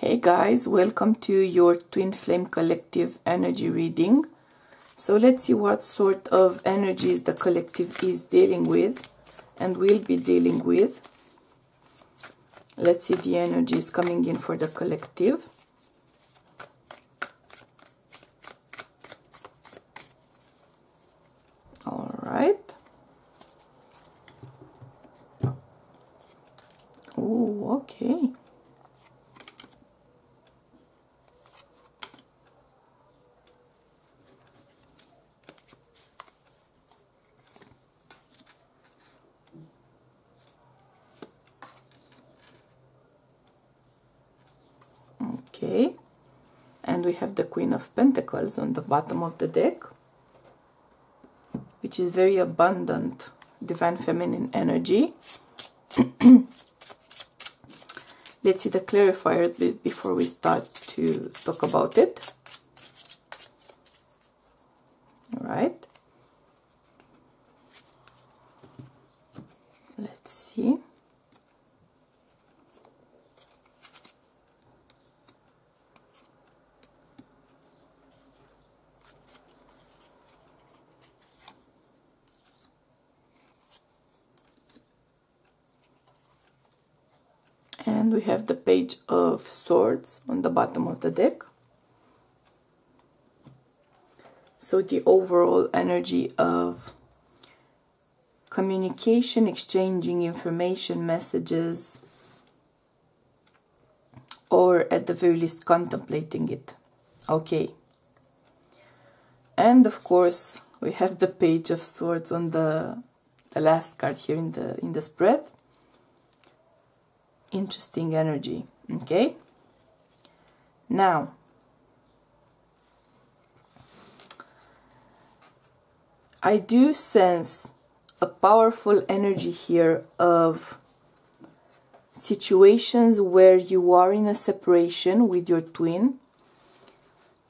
Hey guys, welcome to your Twin Flame Collective energy reading. So let's see what sort of energies the collective is dealing with and will be dealing with. Let's see the energies coming in for the collective. All right. Oh, okay. Okay, and we have the Queen of Pentacles on the bottom of the deck, which is very abundant divine feminine energy. Let's see the clarifiers before we start to talk about it. All right, let's see. And we have the Page of Swords on the bottom of the deck. So the overall energy of communication, exchanging information, messages, or at the very least contemplating it. Okay. And of course we have the Page of Swords on the last card here in the spread. Interesting energy. Okay, now I do sense a powerful energy here of situations where you are in a separation with your twin,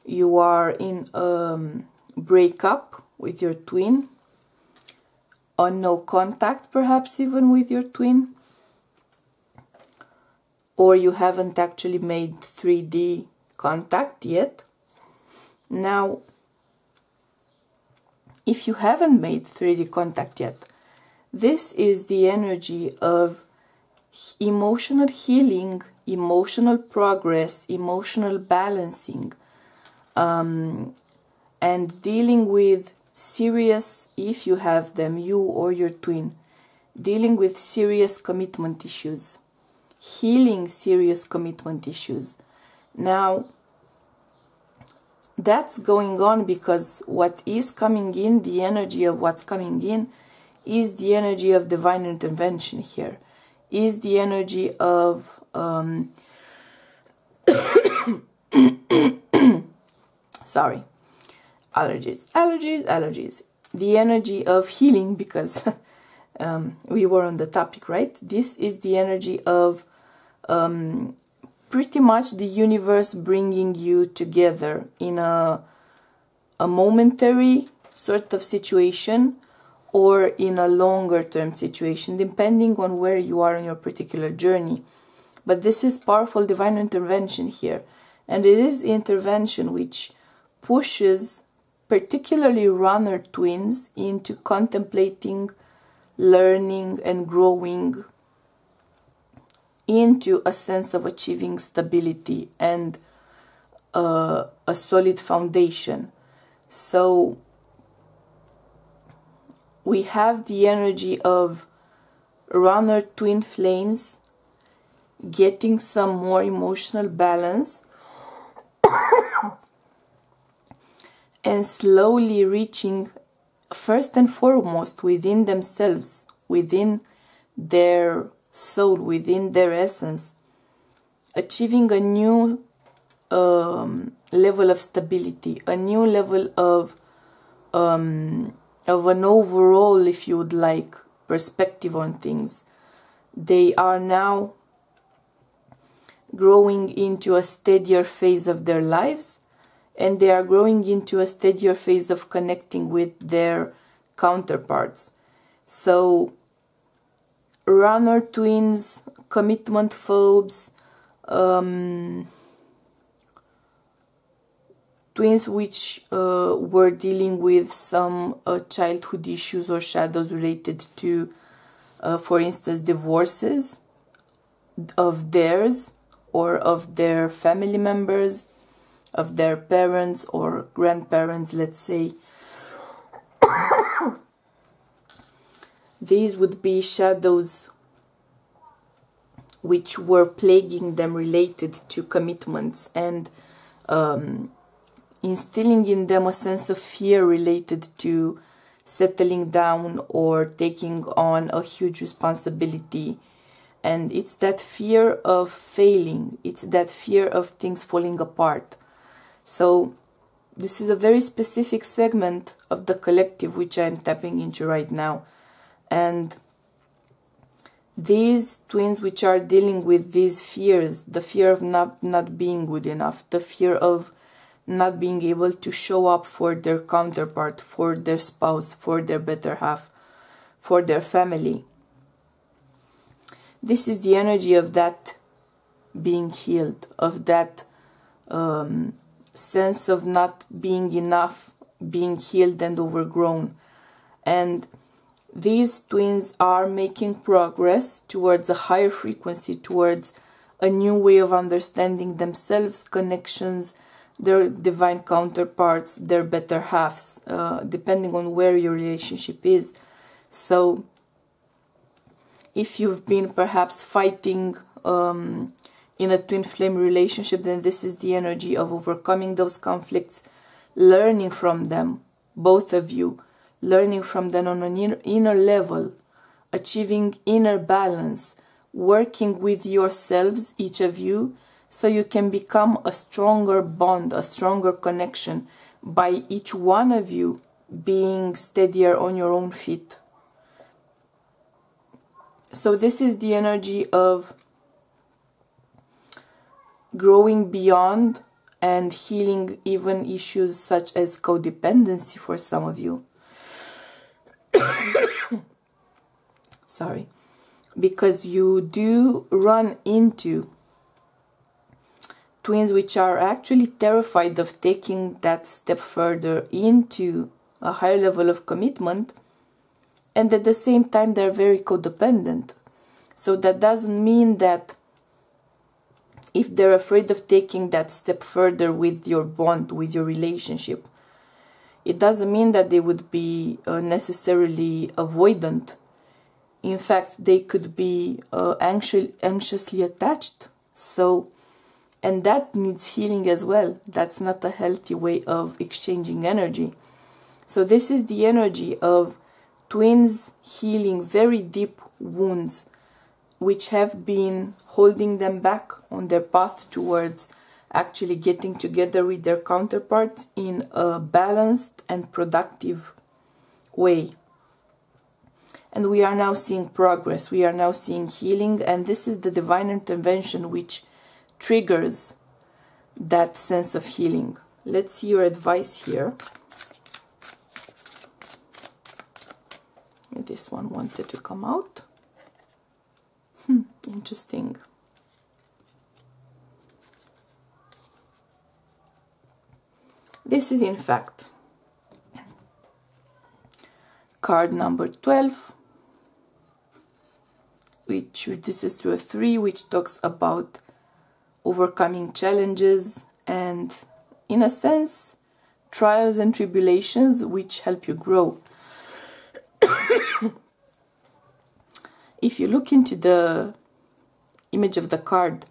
you are in a breakup with your twin, or no contact perhaps even with your twin, or you haven't actually made 3D contact yet. Now, if you haven't made 3D contact yet, this is the energy of emotional healing, emotional progress, emotional balancing, and dealing with serious, if you have them, you or your twin, dealing with serious commitment issues. Healing serious commitment issues. Now, that's going on because what is coming in, the energy of what's coming in, is the energy of divine intervention here, is the energy of sorry, allergies, the energy of healing, because we were on the topic, right? This is the energy of pretty much the universe bringing you together in a momentary sort of situation or in a longer term situation, depending on where you are in your particular journey. But this is powerful divine intervention here, and it is intervention which pushes particularly runner twins into contemplating, learning and growing into a sense of achieving stability and a solid foundation. So we have the energy of runner twin flames getting some more emotional balance and slowly reaching, first and foremost, within themselves, within their soul, within their essence, achieving a new level of stability, a new level of an overall, if you would like, perspective on things. They are now growing into a steadier phase of their lives, and they are growing into a steadier phase of connecting with their counterparts. So runner twins, commitment phobes, twins which were dealing with some childhood issues or shadows related to, for instance, divorces of theirs or of their family members, of their parents or grandparents, let's say. These would be shadows which were plaguing them related to commitments and instilling in them a sense of fear related to settling down or taking on a huge responsibility. And it's that fear of failing, it's that fear of things falling apart. So this is a very specific segment of the collective which I'm tapping into right now. And these twins which are dealing with these fears, the fear of not being good enough, the fear of not being able to show up for their counterpart, for their spouse, for their better half, for their family. This is the energy of that being healed, of that sense of not being enough, being healed and overgrown. And these twins are making progress towards a higher frequency, towards a new way of understanding themselves, connections, their divine counterparts, their better halves, depending on where your relationship is. So if you've been perhaps fighting in a twin flame relationship, then this is the energy of overcoming those conflicts, learning from them, both of you, learning from them on an inner level, achieving inner balance, working with yourselves, each of you, so you can become a stronger bond, a stronger connection, by each one of you being steadier on your own feet. So this is the energy of growing beyond and healing even issues such as codependency for some of you. Sorry. Because you do run into twins which are actually terrified of taking that step further into a higher level of commitment, and at the same time they're very codependent. So that doesn't mean that if they're afraid of taking that step further with your bond, with your relationship, it doesn't mean that they would be necessarily avoidant. In fact, they could be anxiously attached. And that needs healing as well. That's not a healthy way of exchanging energy. So this is the energy of twins healing very deep wounds which have been holding them back on their path towards actually getting together with their counterparts in a balanced and productive way. And we are now seeing progress, we are now seeing healing, and this is the divine intervention which triggers that sense of healing. Let's see your advice here. This one wanted to come out. Interesting. This is in fact card number 12, which reduces to a 3, which talks about overcoming challenges and, in a sense, trials and tribulations which help you grow. If you look into the image of the card,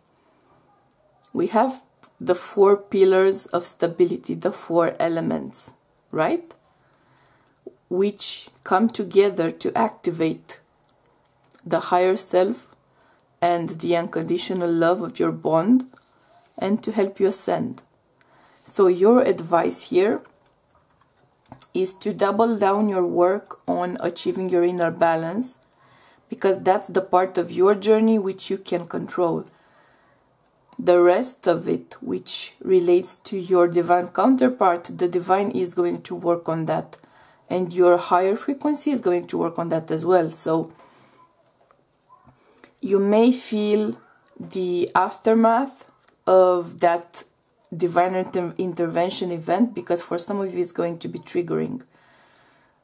we have the 4 pillars of stability, the 4 elements, right? Which come together to activate the higher self and the unconditional love of your bond and to help you ascend. So your advice here is to double down your work on achieving your inner balance, because that's the part of your journey which you can control. The rest of it, which relates to your divine counterpart, the divine is going to work on that, and your higher frequency is going to work on that as well. So you may feel the aftermath of that divine intervention event, because for some of you it's going to be triggering.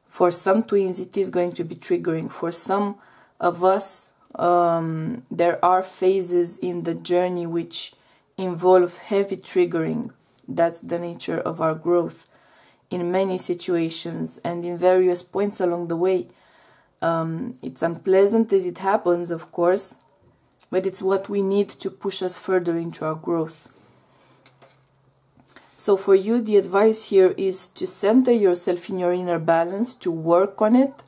For some twins it is going to be triggering. For some of us there are phases in the journey which involve heavy triggering. That's the nature of our growth in many situations and in various points along the way. It's unpleasant as it happens, of course, but it's what we need to push us further into our growth. So for you, the advice here is to center yourself in your inner balance, to work on it,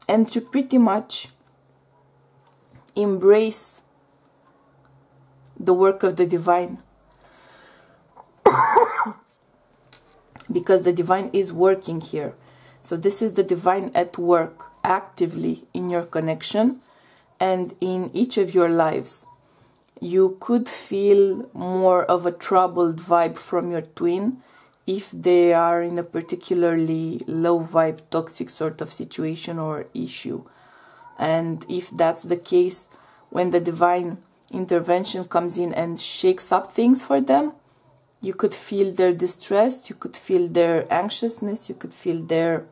and to pretty much embrace the work of the divine. Because the divine is working here. So this is the divine at work actively in your connection and in each of your lives. You could feel more of a troubled vibe from your twin if they are in a particularly low vibe, toxic sort of situation or issue. And if that's the case, when the divine intervention comes in and shakes up things for them, you could feel their distress, you could feel their anxiousness, you could feel their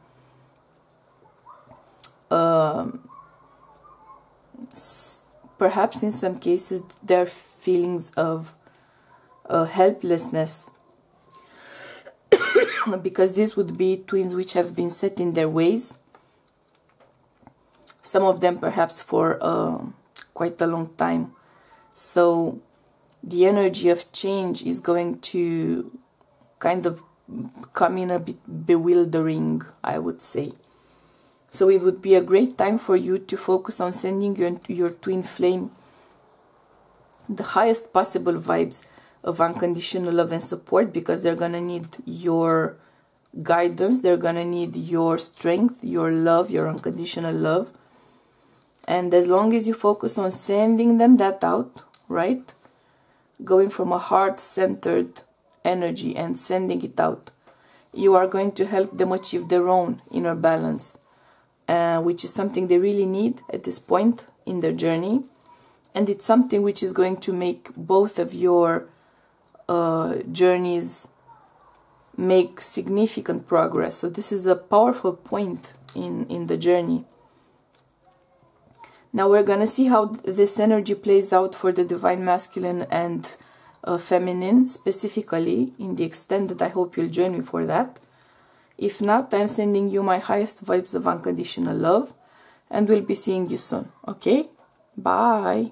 perhaps in some cases their feelings of helplessness, because these would be twins which have been set in their ways, some of them perhaps for quite a long time. So the energy of change is going to kind of come in a bit bewildering, I would say. So it would be a great time for you to focus on sending your twin flame the highest possible vibes of unconditional love and support, because they're going to need your guidance, they're going to need your strength, your love, your unconditional love. And as long as you focus on sending them that out, right? Going from a heart-centered energy and sending it out, you are going to help them achieve their own inner balance. Which is something they really need at this point in their journey. And it's something which is going to make both of your journeys make significant progress. So this is a powerful point in the journey. Now we're going to see how this energy plays out for the divine masculine and feminine, specifically, in the extent that I hope you'll join me for that. If not, I'm sending you my highest vibes of unconditional love, and we'll be seeing you soon. Okay? Bye!